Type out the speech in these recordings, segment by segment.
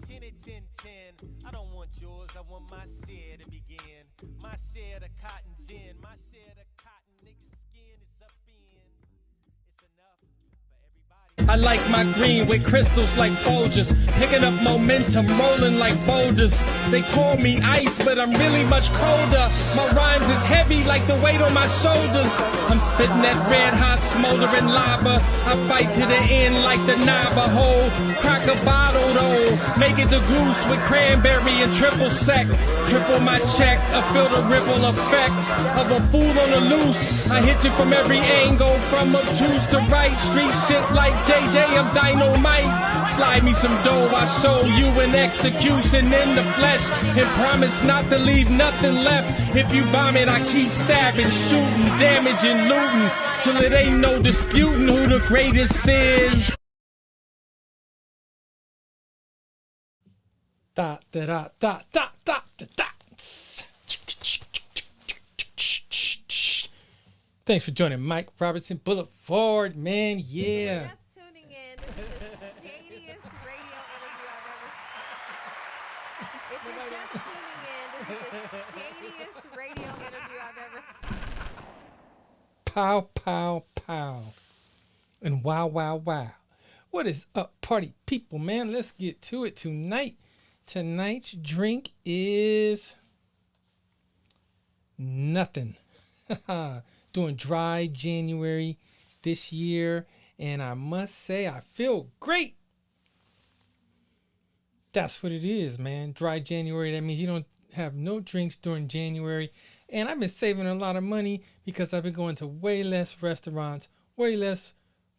chinny chin chin. I don't want yours, I want my share to begin. My share of cotton gin, my share of cotton niggas' skin is up in. It's enough for everybody. I like my green with crystals like Folgers, picking up momentum, rolling like boulders. They call me ice, but I'm really much colder. My rhymes is heavy like the weight on my shoulders. I'm spitting that red hot smoldering lava. I fight to the end like the Navajo. Crack a bottle though, make it the goose with cranberry and triple sec. Triple my check, I feel the ripple effect of a fool on the loose. I hit you from every angle, from obtuse to right. Street shit like JJ, I'm dynamite. Slide me some dough, I show you an execution in the flesh, and promise not to leave nothing left. If you vomit, I keep stabbing, shooting, damaging, looting, till it ain't no disputing who the greatest is. Da da da da da da da. Thanks for joining Mike Robertson Boulevard, man. Yeah. Just tuning in. This is the shadiest radio interview I've ever. If you're just tuning in, this is the shadiest radio interview I've ever. Pow, pow, pow. And wow, wow, wow. What is up, party people, man? Let's get to it tonight. Tonight's drink is nothing. Doing dry January this year, and I must say I feel great. That's what it is, man. Dry January, that means you don't have no drinks during January. And I've been saving a lot of money because I've been going to way less restaurants, way less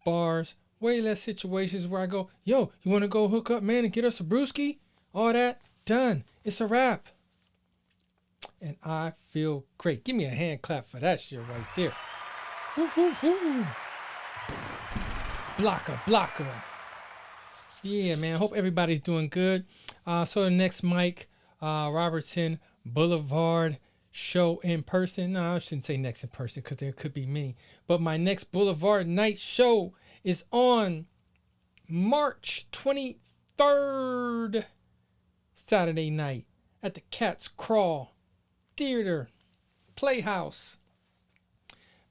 bars, way less situations where I go, yo, you want to go hook up, man, and get us a brewski? All that done. It's a wrap. And I feel great. Give me a hand clap for that shit right there. Woo, woo, woo. Blocker, blocker. Yeah, man. Hope everybody's doing good. So the next Mike Robertson Boulevard show in person. No, I shouldn't say next in person because there could be many. But my next Boulevard night show is on March 23rd, Saturday night at the Cat's Crawl Theater Playhouse.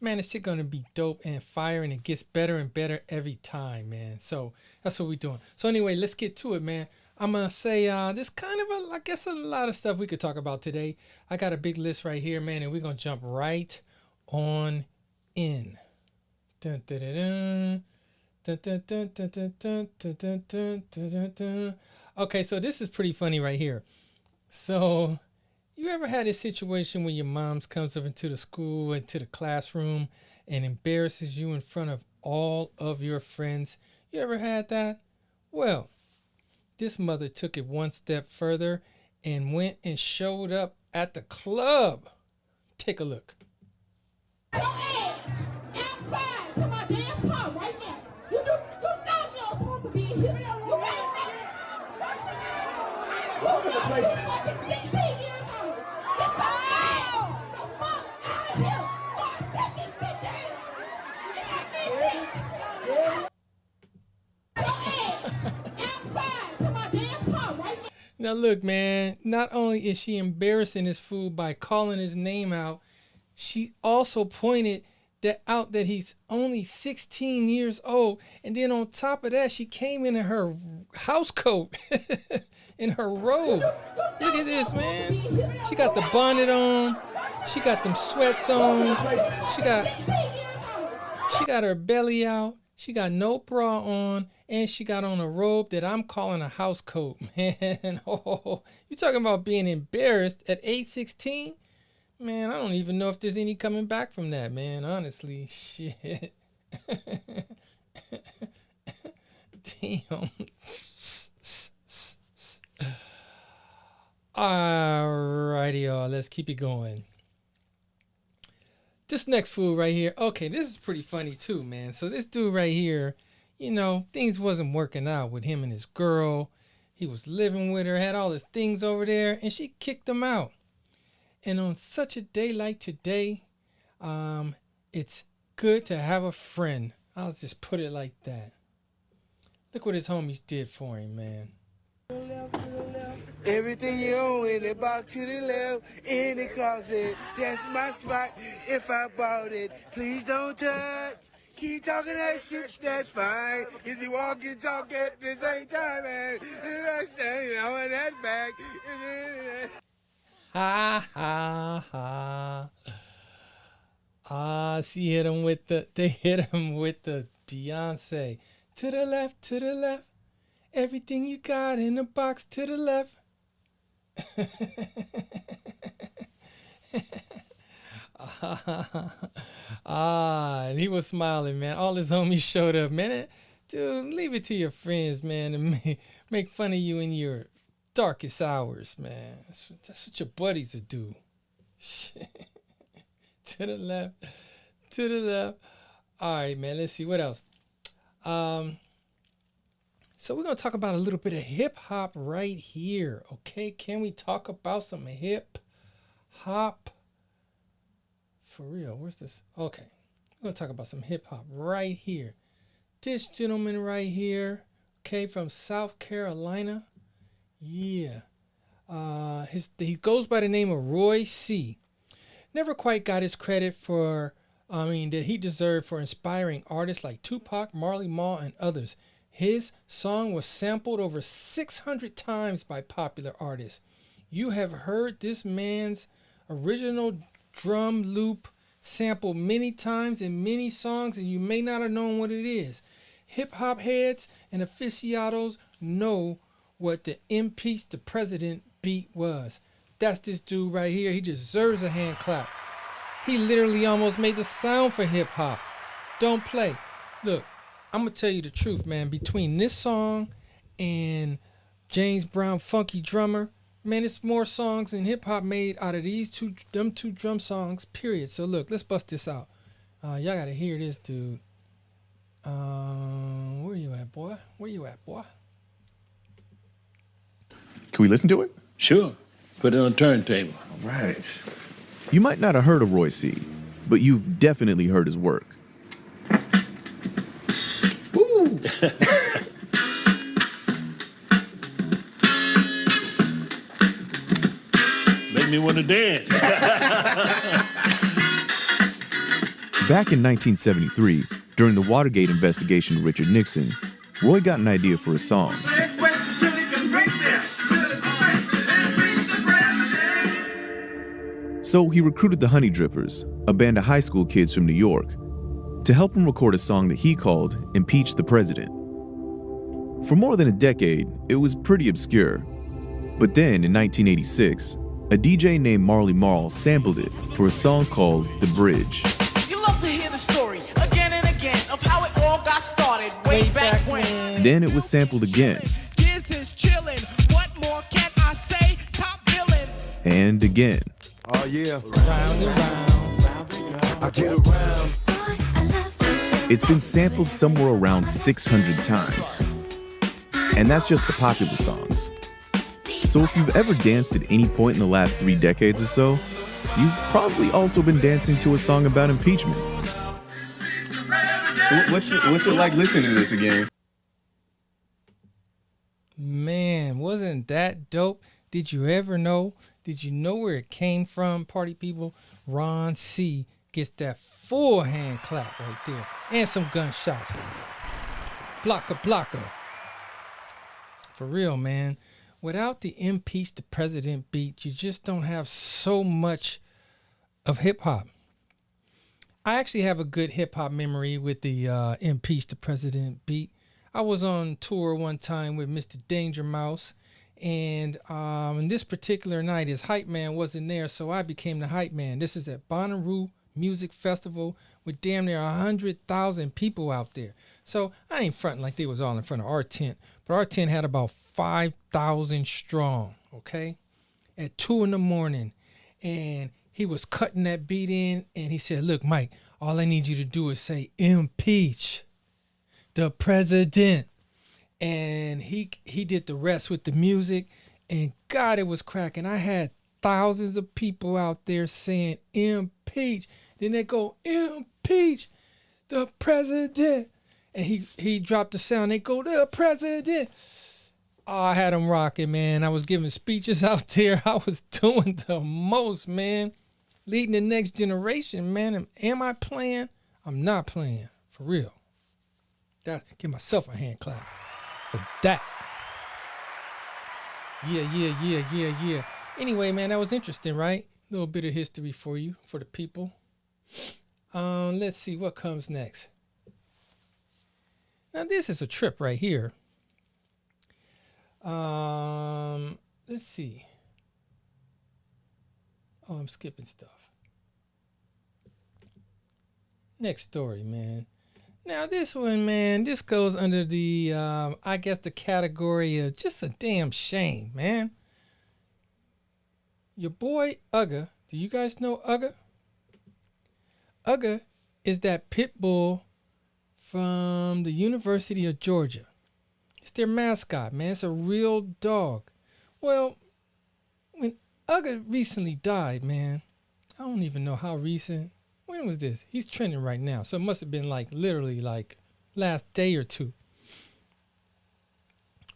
Man, this shit gonna be dope and fire, and it gets better and better every time, man. So that's what we're doing. So anyway, let's get to it, man. I'm gonna say this kind of I guess a lot of stuff we could talk about today. I got a big list right here, man, and we're gonna jump right on in. Dun, dun, dun, dun, dun, dun, dun, dun, dun, dun, dun, dun, dun. Okay, so this is pretty funny right here. So you ever had a situation when your mom comes up into the school, into the classroom, and embarrasses you in front of all of your friends? You ever had that? Well, this mother took it one step further and went and showed up at the club. Take a look. Your ass outside to my damn car right now. You know you're supposed to be in here. You right now. Welcome to the place. Fucking 16 years old. Get the hell the fuck out of here. Or I set this shit down. Your ass outside to my damn car right now. Now look, man, not only is she embarrassing this fool by calling his name out, she also pointed out that he's only 16 years old. And then on top of that, she came in her house coat, in her robe. Look at this, man. She got the bonnet on. She got them sweats on. She got her belly out. She got no bra on. And she got on a robe that I'm calling a house coat, man. Oh, you talking about being embarrassed at age 16? Man, I don't even know if there's any coming back from that, man. Honestly, shit. Damn. Alrighty, y'all. Let's keep it going. This next fool right here. Okay, this is pretty funny too, man. So this dude right here, you know, things wasn't working out with him and his girl. He was living with her, had all his things over there, and she kicked him out. And on such a day like today, it's good to have a friend. I'll just put it like that. Look what his homies did for him, man. Everything you own in the box to the left, in the closet, that's my spot. If I bought it, please don't touch. Keep talking that shit, that's fine. If you walk and talk at the same time, man, I want that back. Ha ha ha. She hit him with they hit him with the Beyonce. To the left, everything you got in the box to the left. And he was smiling, man. All his homies showed up, man. Dude, leave it to your friends, man, to make fun of you in your darkest hours, man. That's what your buddies would do. Shit. To the left. All right, man. Let's see what else. So we're gonna talk about a little bit of hip hop right here. Okay, can we talk about some hip hop? For real, where's this? Okay, we're gonna talk about some hip hop right here. This gentleman right here, okay, from South Carolina. Yeah. He goes by the name of Roy C. Never quite got his credit that he deserved for inspiring artists like Tupac, Marley Marl, and others. His song was sampled over 600 times by popular artists. You have heard this man's original drum loop sampled many times in many songs, and you may not have known what it is. Hip-hop heads and aficionados know what the Impeach the President beat was. That's this dude right here. He deserves a hand clap. He literally almost made the sound for hip-hop. Don't play. Look, I'm going to tell you the truth, man. Between this song and James Brown, Funky Drummer, man, it's more songs in hip-hop made out of them two drum songs, period. So look, let's bust this out. Y'all got to hear this, dude. Where you at, boy? Can we listen to it? Sure. Put it on turntable. All right. You might not have heard of Roy C., but you've definitely heard his work. Woo! Make me want to dance. Back in 1973, during the Watergate investigation of Richard Nixon, Roy got an idea for a song. So he recruited the Honey Drippers, a band of high school kids from New York, to help him record a song that he called Impeach the President. For more than a decade, it was pretty obscure. But then, in 1986, a DJ named Marley Marl sampled it for a song called The Bridge. You love to hear the story again and again of how it all got started way back when. Then it was sampled again. This is chillin'. What more can I say? Top villain. And again. Oh yeah. Round and round. I get around. It's been sampled somewhere around 600 times. And that's just the popular songs. So if you've ever danced at any point in the last 3 decades or so, you've probably also been dancing to a song about impeachment. So what's it like listening to this again? Man, wasn't that dope? Did you ever know? Did you know where it came from, party people? Ron C. gets that full hand clap right there. And some gunshots. Blocker. For real, man. Without the Impeach the President beat, you just don't have so much of hip-hop. I actually have a good hip-hop memory with the Impeach the President beat. I was on tour one time with Mr. Danger Mouse, and this particular night, his hype man wasn't there, so I became the hype man. This is at Bonnaroo Music Festival with damn near 100,000 people out there. So I ain't fronting like they was all in front of our tent, but our tent had about 5,000 strong, okay, at 2 a.m. And he was cutting that beat in, and he said, look, Mike, all I need you to do is say, impeach the president. And he did the rest with the music, and God, it was cracking. I had thousands of people out there saying, impeach. Then they go, impeach the president. And he dropped the sound. They go, the president. Oh, I had them rocking, man. I was giving speeches out there. I was doing the most, man. Leading the next generation, man. Am I playing? I'm not playing. For real. Give myself a hand clap for that. Yeah. Anyway, man, that was interesting, right? A little bit of history for you, for the people. Let's see what comes next. Now, this is a trip right here. Let's see. Oh, I'm skipping stuff. Next story, man. Now, this one, man, this goes under the, I guess, the category of just a damn shame, man. Your boy, Ugga. Do you guys know Ugga? Ugga is that pit bull from the University of Georgia. It's their mascot, man. It's a real dog. Well, when Ugga recently died, man, I don't even know how recent. When was this? He's trending right now. So it must have been like literally like last day or two.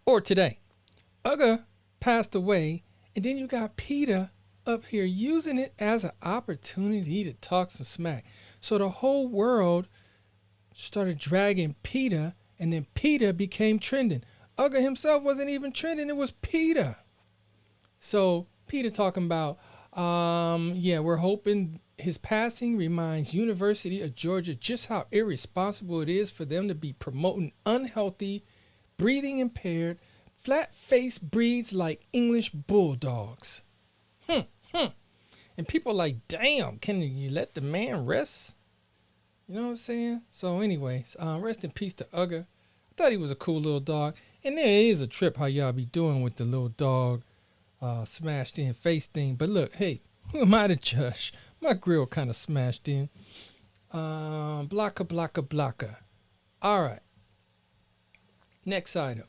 Or today. Ugga passed away. And then you got PETA up here using it as an opportunity to talk some smack. So the whole world started dragging PETA. And then PETA became trending. Ugga himself wasn't even trending. It was PETA. So PETA talking about, we're hoping his passing reminds University of Georgia just how irresponsible it is for them to be promoting unhealthy, breathing impaired, flat-faced breeds like English bulldogs. And people like, damn, can you let the man rest? You know what I'm saying? So anyways, rest in peace to Ugga. I thought he was a cool little dog. And there is a trip how y'all be doing with the little dog smashed in face thing. But look, hey, who am I to judge? My grill kind of smashed in. Blocka. All right. Next item.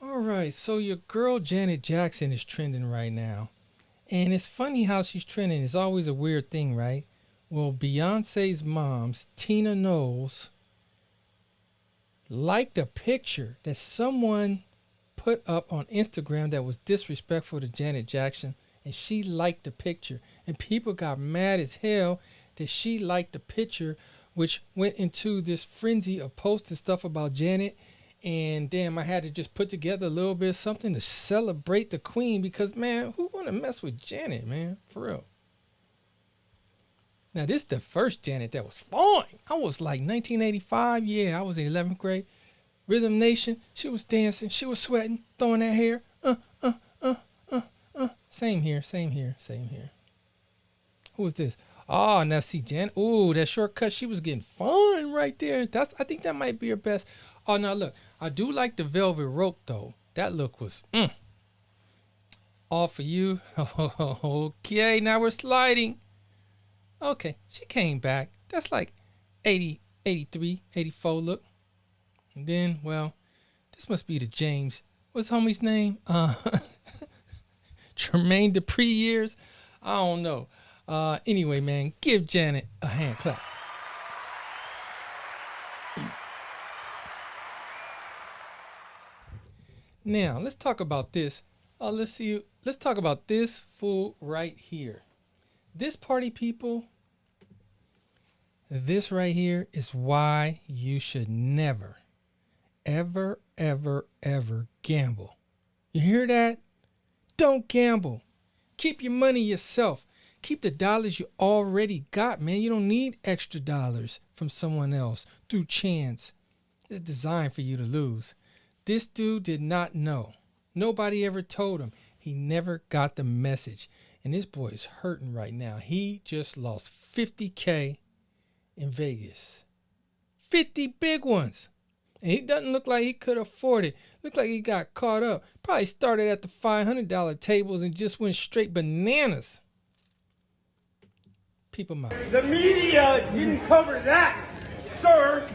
All right. So your girl Janet Jackson is trending right now. And it's funny how she's trending. It's always a weird thing, right? Well, Beyonce's mom's, Tina Knowles, liked a picture that someone put up on Instagram that was disrespectful to Janet Jackson. And she liked the picture. And people got mad as hell that she liked the picture, which went into this frenzy of posting stuff about Janet. And damn, I had to just put together a little bit of something to celebrate the queen because, man, who want to mess with Janet, man? For real. Now, this is the first Janet that was fine. I was like 1985. Yeah, I was in 11th grade. Rhythm Nation. She was dancing. She was sweating, throwing that hair. Same here. Who was this? Oh, now see Janet. Ooh, that shortcut. She was getting fun right there. I think that might be her best. Oh, now look. I do like the velvet rope, though. That look was all for you. Okay, now we're sliding. Okay, she came back. That's like 80, 83, 84 look. And then, well, this must be the James. What's homie's name? Jermaine Dupri years? I don't know. Anyway, man, give Janet a hand clap. Now, let's talk about this. Let's talk about this fool right here. This party people, this right here is why you should never, ever, ever, ever gamble. You hear that? Don't gamble. Keep your money yourself. Keep the dollars you already got, man. You don't need extra dollars from someone else through chance. It's designed for you to lose. This dude did not know. Nobody ever told him. He never got the message. And this boy is hurting right now. He just lost $50K in Vegas. 50 big ones. And he doesn't look like he could afford it. Looked like he got caught up. Probably started at the $500 tables and just went straight bananas. People mouth. The media didn't cover that, sir.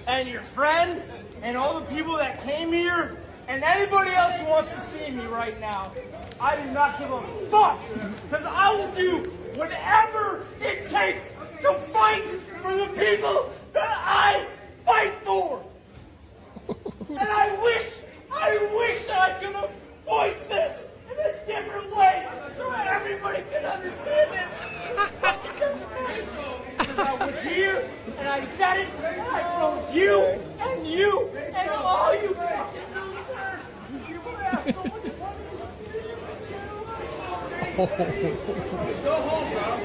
And your friend and all the people that came here and anybody else who wants to see me right now. I do not give a fuck. Because I will do whatever it takes to fight for the people that I fight for. And I wish that I could have voiced this in a different way so everybody could understand it. But it doesn't matter. Because I was here and I said it and I froze you and all you fucking millionaires. You would have so much money. Go home, bro.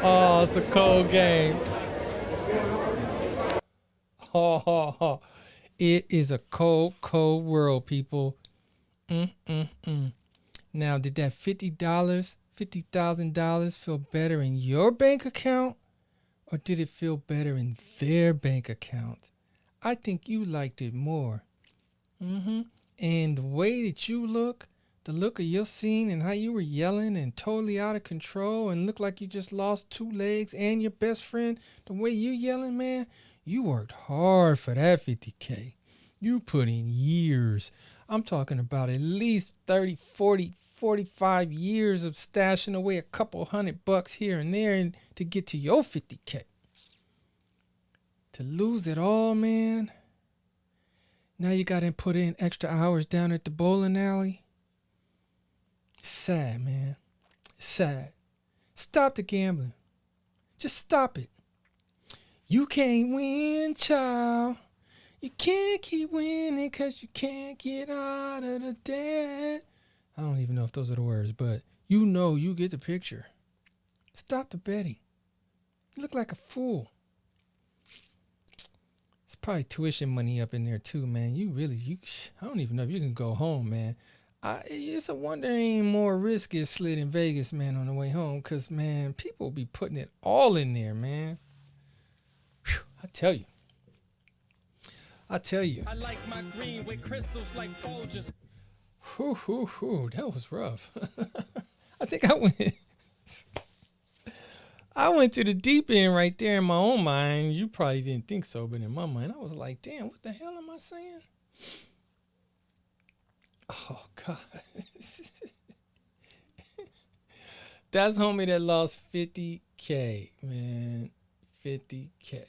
Oh, it's a cold game. Oh, it is a cold, cold world, people. Now, did that $50,000 feel better in your bank account, or did it feel better in their bank account? I think you liked it more. And the way that you look, the look of your scene and how you were yelling and totally out of control and looked like you just lost 2 legs and your best friend, the way you yelling, man, you worked hard for that $50K. You put in years. I'm talking about at least 30, 40, 45 years of stashing away a couple $100 here and there and to get to your $50K. To lose it all, man. Now you got to put in extra hours down at the bowling alley. Sad, man. Sad. Stop the gambling. Just stop it. You can't win, child. You can't keep winning because you can't get out of the debt. I don't even know if those are the words, but you know, you get the picture. Stop the betting. You look like a fool. It's probably tuition money up in there too, man. I don't even know if you can go home, man. It's a wonder ain't more risk is slid in Vegas, man, on the way home. Because, man, people be putting it all in there, man. Whew, I tell you. I like my green with crystals like Folgers. That was rough. I think I went to the deep end right there in my own mind. You probably didn't think so, but in my mind, I was like, damn, what the hell am I saying? Oh, God. That's homie that lost $50K, man. $50K.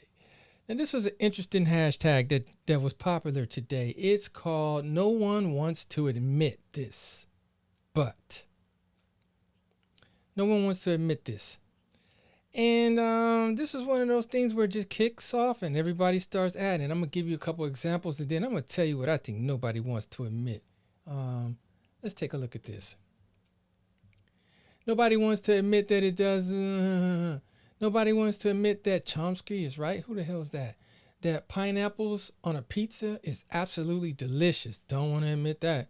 And this was an interesting hashtag that was popular today. It's called No One Wants to Admit This. But no one wants to admit this. And this is one of those things where it just kicks off and everybody starts adding. I'm going to give you a couple examples and then I'm going to tell you what I think nobody wants to admit. Let's take a look at this. Nobody wants to admit that it does. Nobody wants to admit that Chomsky is right. Who the hell is that? That pineapples on a pizza is absolutely delicious. Don't want to admit that.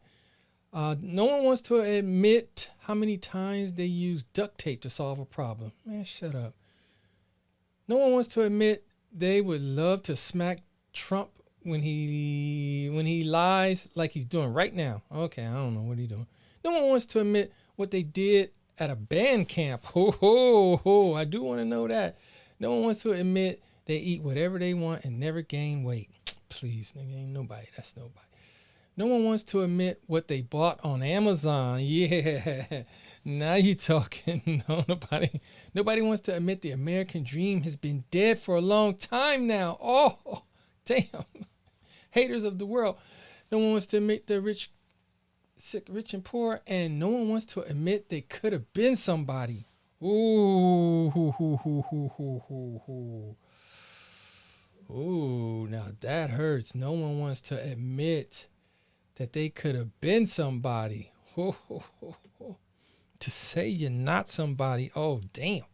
No one wants to admit how many times they use duct tape to solve a problem. Man, shut up. No one wants to admit they would love to smack Trump when he lies like he's doing right now. Okay, I don't know what he's doing. No one wants to admit what they did at a band camp. I do want to know that. No one wants to admit they eat whatever they want and never gain weight. Please, nigga, ain't nobody. That's nobody. No one wants to admit what they bought on Amazon. Yeah, now you talking. No, nobody wants to admit the American dream has been dead for a long time now. Oh, damn. Haters of the world. No one wants to admit they're rich and poor, and no one wants to admit they could have been somebody. Ooh, now that hurts. No one wants to admit that they could have been somebody. To say you're not somebody, oh, damn.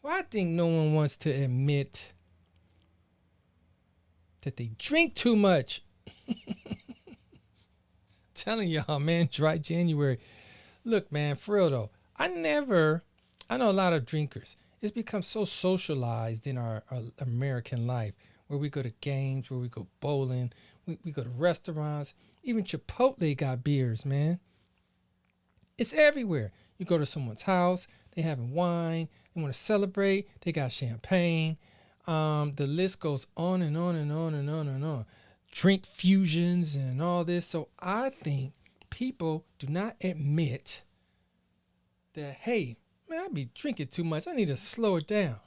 Well, I think no one wants to admit that they drink too much. Telling y'all, man, dry January. Look, man, for real though, I know a lot of drinkers. It's become so socialized in our American life, where we go to games, where we go bowling, we go to restaurants. Even Chipotle got beers, man. It's everywhere. You go to someone's house, they having wine, they want to celebrate, they got champagne. The list goes on and on and on and on and on. Drink fusions and all this. So I think people do not admit that, hey, Man, I be drinking too much. I need to slow it down.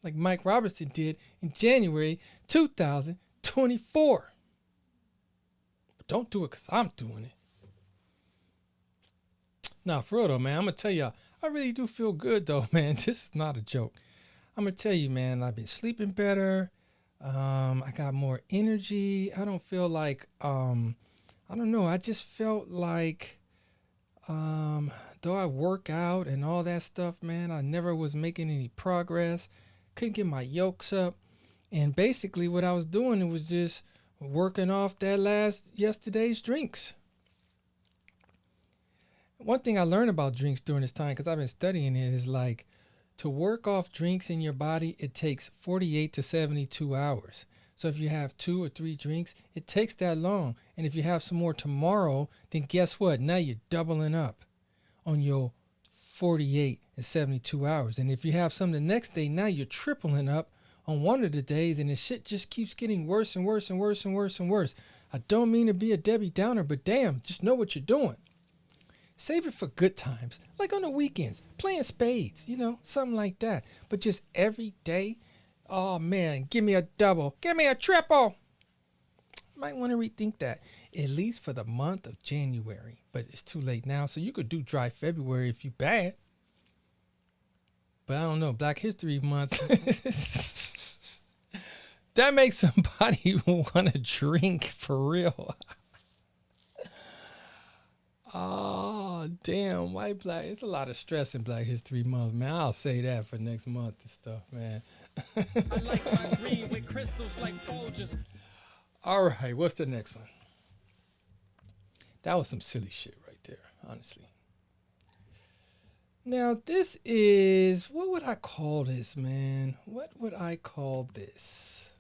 Like Mike Robertson did in January 2024. But don't do it because I'm doing it. Nah, for real though, man, I'm going to tell y'all, I really do feel good though, man. This is not a joke. I'm going to tell you, man, I've been sleeping better. I got more energy. I don't feel like, I don't know. I just felt like, though I work out and all that stuff, man, I never was making any progress. Couldn't get my yolks up. And basically what I was doing, it was just working off that yesterday's drinks. One thing I learned about drinks during this time, because I've been studying it, is like to work off drinks in your body, it takes 48 to 72 hours. So if you have 2 or 3 drinks, it takes that long. And if you have some more tomorrow, then guess what? Now you're doubling up on your 48 and 72 hours. And if you have some the next day, now you're tripling up on one of the days, and the shit just keeps getting worse and worse and worse and worse and worse. I don't mean to be a Debbie Downer, but damn, just know what you're doing. Save it for good times, like on the weekends, playing spades, something like that. But just every day, oh man, give me a double, give me a triple. Might want to rethink that, at least for the month of January. But it's too late now, so you could do dry February if you bad. But I don't know, Black History Month, that makes somebody want to drink for real. Oh, damn, white black. It's a lot of stress in Black History Month, man. I'll say that for next month and stuff, man. I like my green with crystals like Folgers. All right, what's the next one? That was some silly shit right there, honestly. Now, this is, what would I call this, man? What would I call this?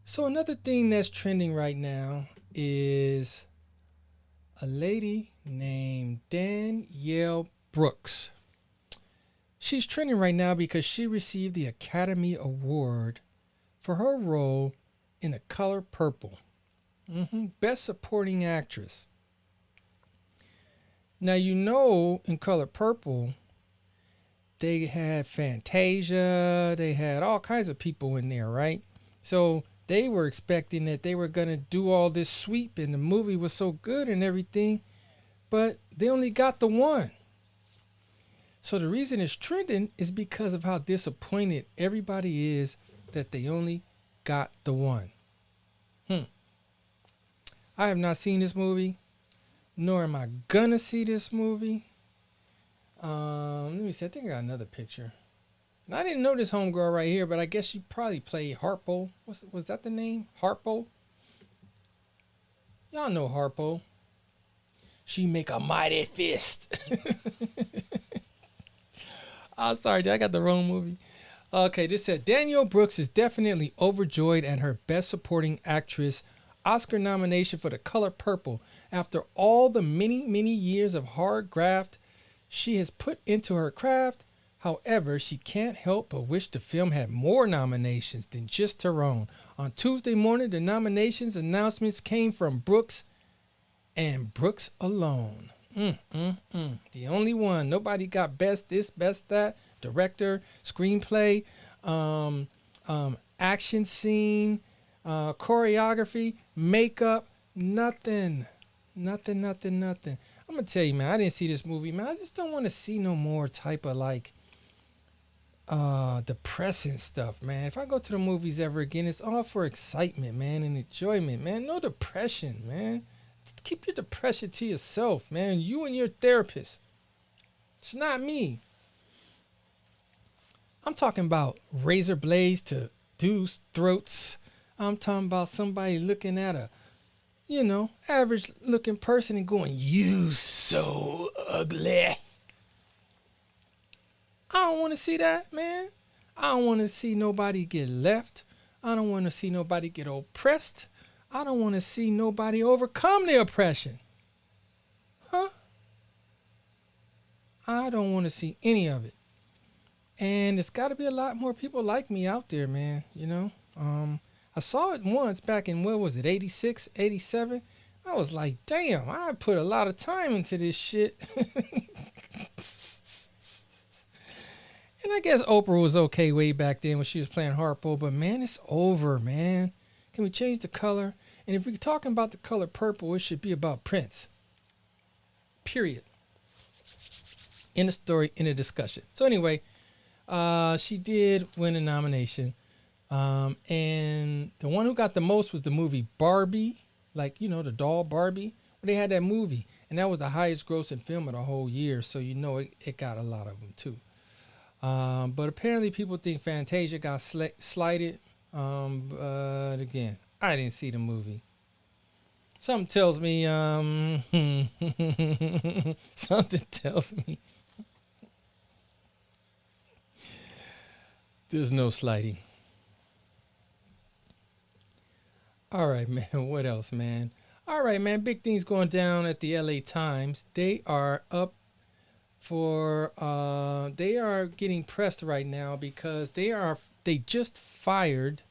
So another thing that's trending right now is a lady named Danielle Brooks. She's trending right now because she received the Academy Award for her role in The Color Purple. Best Supporting Actress. Now, in Color Purple, they had Fantasia, they had all kinds of people in there, right? So they were expecting that they were going to do all this sweep and the movie was so good and everything, but they only got the one. So the reason it's trending is because of how disappointed everybody is that they only got the one. I have not seen this movie, nor am I gonna see this movie. Let me see, I think I got another picture. And I didn't know this homegirl right here, but I guess she probably played Harpo. Was that the name? Harpo? Y'all know Harpo. She make a mighty fist. Oh, sorry, I got the wrong movie. Okay, this said, Danielle Brooks is definitely overjoyed at her Best Supporting Actress Oscar nomination for The Color Purple after all the many, many years of hard graft she has put into her craft. However, she can't help but wish the film had more nominations than just her own. On Tuesday morning, the nominations announcements came from Brooks and Brooks alone. The only one. Nobody got best this, best that, director, screenplay, action scene, choreography, makeup, nothing. I'm gonna tell you, man, I didn't see this movie, man. I just don't want to see no more type of depressing stuff, man. If I go to the movies ever again, it's all for excitement, man, and enjoyment, man. No depression, man. Keep your depression to yourself, man. You and your therapist. It's not me. I'm talking about razor blades to dudes' throats. I'm talking about somebody looking at a, average looking person and going, "You so ugly." I don't want to see that, man. I don't want to see nobody get left. I don't want to see nobody get oppressed. I don't want to see nobody overcome their oppression. I don't want to see any of it. And there's got to be a lot more people like me out there, man. I saw it once back in, 86, 87. I was like, damn, I put a lot of time into this shit. And I guess Oprah was okay way back then when she was playing Harpo, but man, it's over, man. Can we change the color? And if we're talking about the color purple, it should be about Prince. Period. In the story, in the discussion. So anyway, she did win a nomination. And the one who got the most was the movie Barbie. Like, you know, the doll Barbie. Well, they had that movie. And that was the highest grossing film of the whole year. So you know it got a lot of them too. But apparently people think Fantasia got slighted. But again, I didn't see the movie. Something tells me, something tells me there's no slighting. All right, man. What else, man? All right, man. Big things going down at the LA Times. They are up for, they are getting pressed right now because they just fired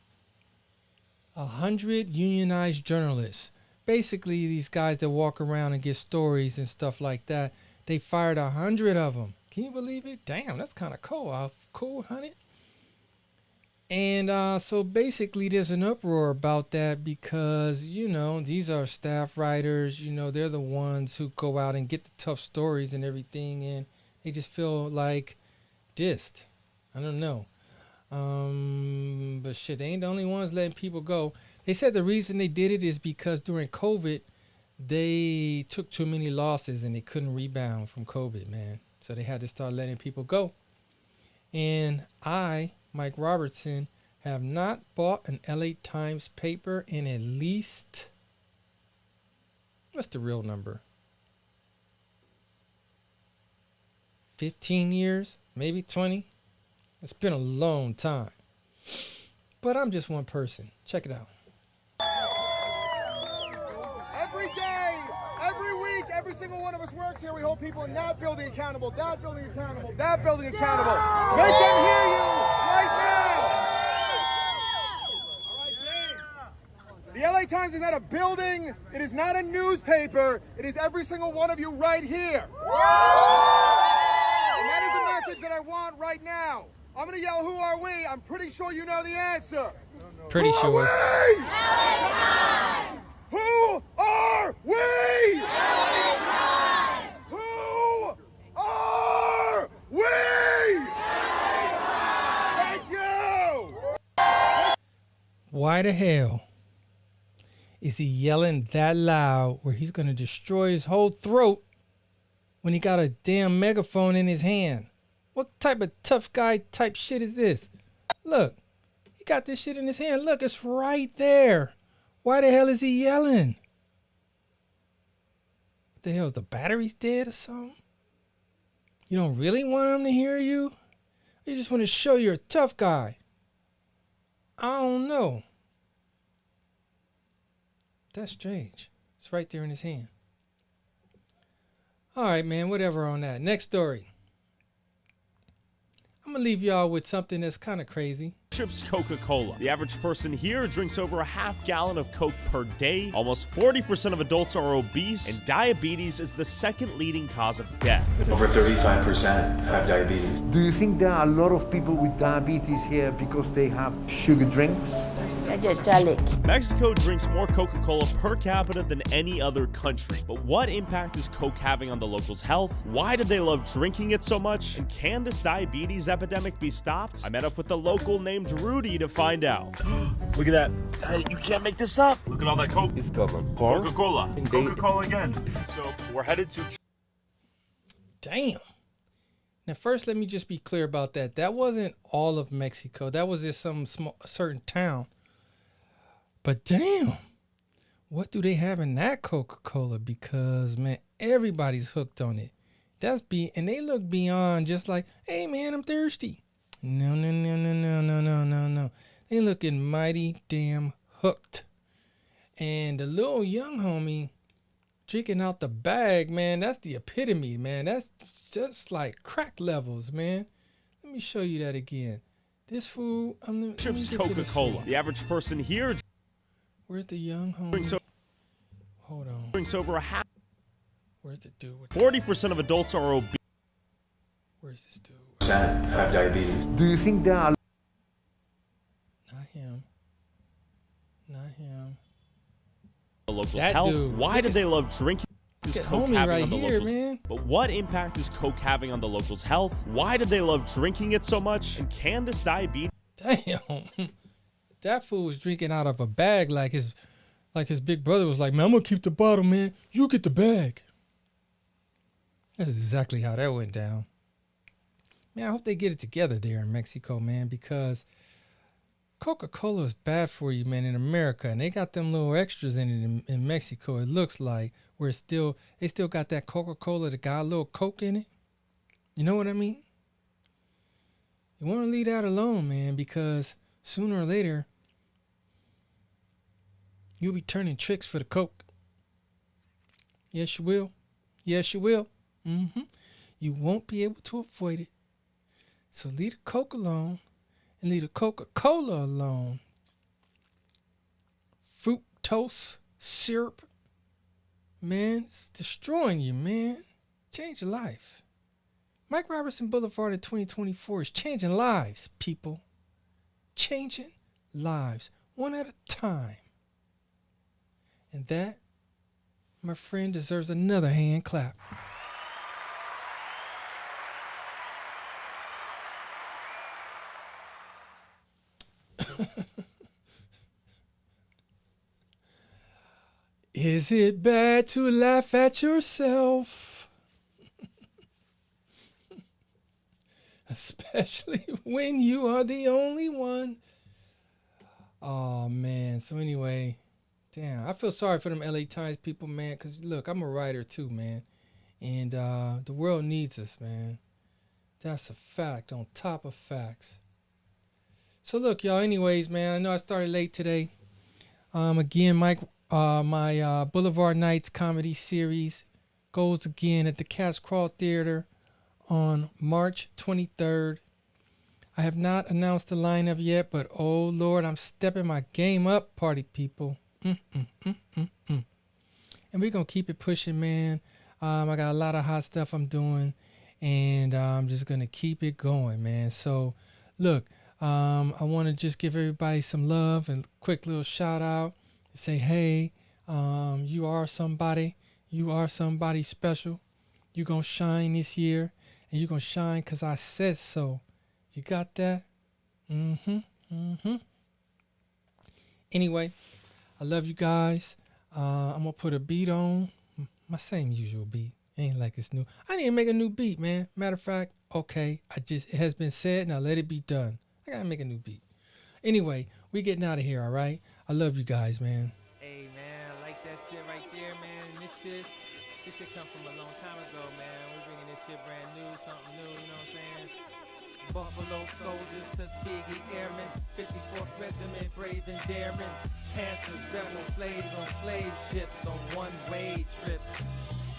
100 unionized journalists. Basically, these guys that walk around and get stories and stuff like that, they fired 100 of them. Can you believe it? Damn, that's kind of cool. Cool, 100. And so basically, there's an uproar about that because, you know, these are staff writers. You know, they're the ones who go out and get the tough stories and everything. And they just feel like dissed. I don't know. But shit, they ain't the only ones letting people go. They said the reason they did it is because during COVID, they took too many losses and they couldn't rebound from COVID, man. So they had to start letting people go. And I, Mike Robertson, have not bought an LA Times paper in at least, what's the real number? 15 years, maybe 20. It's been a long time. But I'm just one person. Check it out. Every day, every week, every single one of us works here. We hold people in that building accountable, that building accountable, that building accountable. Make them hear you right now. All right, Dave. The LA Times is not a building. It is not a newspaper. It is every single one of you right here. And that is the message that I want right now. I'm going to yell, who are we? I'm pretty sure you know the answer. Pretty sure. Who are we? Who are we? Who are we? Thank you. Why the hell is he yelling that loud where he's going to destroy his whole throat when he got a damn megaphone in his hand? What type of tough guy type shit is this? Look, he got this shit in his hand. Look, it's right there. Why the hell is he yelling? What the hell, is the batteries dead or something? You don't really want him to hear you? Or you just want to show you're a tough guy? I don't know. That's strange. It's right there in his hand. All right, man, whatever on that. Next story. I'm going to leave y'all with something that's kind of crazy. Ships Coca-Cola. The average person here drinks over a half gallon of Coke per day. Almost 40% of adults are obese, and diabetes is the second leading cause of death. Over 35% have diabetes. Do you think there are a lot of people with diabetes here because they have sugar drinks? Mexico drinks more Coca-Cola per capita than any other country. But what impact is Coke having on the locals' health? Why do they love drinking it so much? And can this diabetes epidemic be stopped? I met up with a local named Rudy to find out. Look at that. You can't make this up. Look at all that Coke. It's covered. Coca-Cola. Coca-Cola again. So we're headed to... Damn. Now, first, let me just be clear about that. That wasn't all of Mexico. That was just some certain town. But damn, what do they have in that Coca-Cola? Because, man, everybody's hooked on it. And they look beyond just like, hey, man, I'm thirsty. No. They looking mighty damn hooked. And the little young homie drinking out the bag, man, that's the epitome, man. That's just like crack levels, man. Let me show you that again. This fool, Ships Coca-Cola. The average person here... Where's the young homie? Hold on. drinks over a half. Where's the dude? 40% of adults are obese. Where's this dude? Have diabetes. Do you think there are Not him. Not him. The locals' That health. dude. Why do they love drinking? Is Look at Coke homie having right on the here, locals? man. But what impact is Coke having on the locals' health? Why do they love drinking it so much? And can this diabetes? Damn. That fool was drinking out of a bag like his big brother was like, man, I'm gonna keep the bottle, man. You get the bag. That's exactly how that went down. Man, I hope they get it together there in Mexico, man, because Coca-Cola is bad for you, man, in America. And they got them little extras in it in Mexico, it looks like, where they still got that Coca-Cola that got a little Coke in it. You know what I mean? You want to leave that alone, man, because sooner or later, you'll be turning tricks for the Coke. Yes, you will. Yes, you will. You won't be able to avoid it. So leave the Coke alone and leave the Coca-Cola alone. Fructose syrup, man, it's destroying you, man. Change your life. Mike Robertson Boulevard in 2024 is changing lives, people. Changing lives, one at a time. And that, my friend, deserves another hand clap. Is it bad to laugh at yourself? Especially when you are the only one. Oh, man. So anyway, damn, I feel sorry for them LA Times people, man, because, look, I'm a writer too, man. And the world needs us, man. That's a fact on top of facts. So, look, y'all, anyways, man, I know I started late today. Again, my Boulevard Nights comedy series goes again at the Cat's Crawl Theater on March 23rd. I have not announced the lineup yet, but oh Lord, I'm stepping my game up, party people. And we're going to keep it pushing, man. I got a lot of hot stuff I'm doing, and I'm just going to keep it going, man. So, look, I want to just give everybody some love and quick little shout out. Say, hey, you are somebody. You are somebody special. You're going to shine this year, and you're going to shine because I said so. You got that? Anyway, I love you guys. I'm going to put a beat on. My same usual beat. Ain't like it's new. I need to make a new beat, man. Matter of fact, okay, it has been said. Now let it be done. I got to make a new beat. Anyway, we getting out of here, all right? I love you guys, man. Hey, man, I like that shit right there, man. And this shit come from a long time ago, man. We're bringing this shit brand new, something new, you know what I'm saying? Buffalo soldiers, Tuskegee airmen, 54th Regiment, brave and daring. Panthers, rebel slaves on slave ships on one-way trips.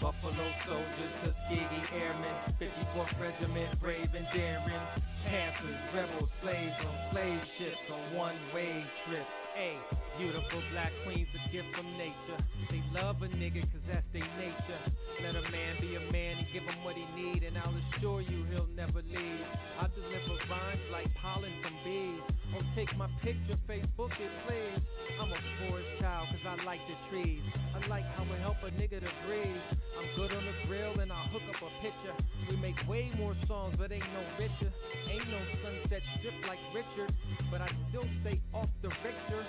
Buffalo soldiers, Tuskegee airmen, 54th Regiment, brave and daring. Panthers, rebel slaves on slave ships on one-way trips. Hey, beautiful black queens, a gift from nature. They love a nigga cause that's their nature. Let a man be a man and give him what he need, and I'll assure you he'll never leave. I deliver rhymes like pollen from bees. Oh, take my picture, Facebook it please. I'm a forest child cause I like the trees. I like how it help a nigga to breathe. I'm good on the grill and I'll hook up a picture. We make way more songs but ain't no richer. Ain't no Sunset Strip like Richard, but I still stay off the Richter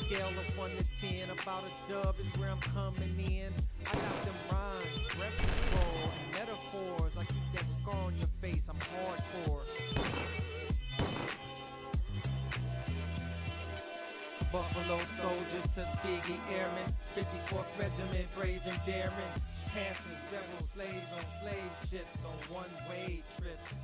scale of 1 to 10. About a dub is where I'm coming in. I got them rhymes, breath control, and metaphors. I keep that scar on your face, I'm hardcore. Buffalo soldiers, Tuskegee airmen, 54th Regiment, brave and daring. Panthers, rebel slaves on slave ships on one-way trips.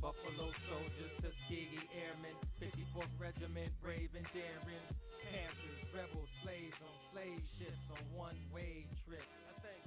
Buffalo soldiers, Tuskegee airmen, 54th Regiment, brave and daring. Panthers, rebel slaves on slave ships on one-way trips. I think